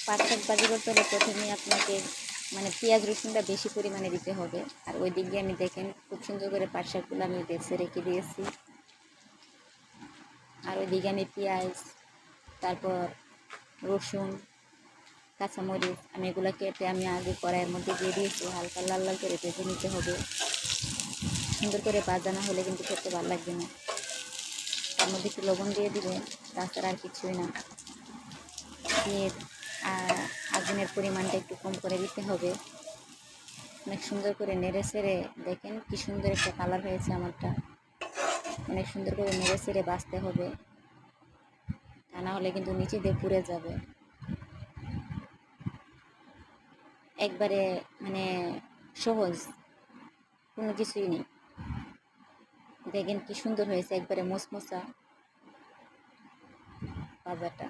পাট শাক ভাজি করতে হলে প্রথমে আপনাকে মানে পেঁয়াজ রসুনটা বেশি পরিমাণে দিতে হবে। আর ওই দিক দিয়ে আমি দেখেন খুব সুন্দর করে পাট শাকগুলো আমি বেছে রেখে দিয়েছি। আর ওই দিকে আমি পেঁয়াজ, তারপর রসুন, কাঁচামরিচ আমি এগুলো কেটে আমি আগে কড়াইয়ের মধ্যে দিয়ে দিয়েছি। হালকা লাল লাল করে ভেজে নিতে হবে। সুন্দর করে ভাজা না হলে কিন্তু খেতে ভালো লাগবে না। তার মধ্যে একটু লবণ দিয়ে দিবেন, তাছাড়া আর কিছুই না। দিয়ে আগুনের পরিমাণটা একটু কম করে দিতে হবে। অনেক সুন্দর করে নেড়ে ছেড়ে দেখেন কি সুন্দর একটা কালার হয়েছে আমারটা। অনেক সুন্দর করে নেড়ে ছেড়ে ভাজতে হবে, তা না হলে কিন্তু নিচে দিয়ে পুড়ে যাবে। একবারে মানে সহজ, কোনো কিছুই নেই। দেখেন কি সুন্দর হয়েছে, একবারে মচমচা ভাজাটা।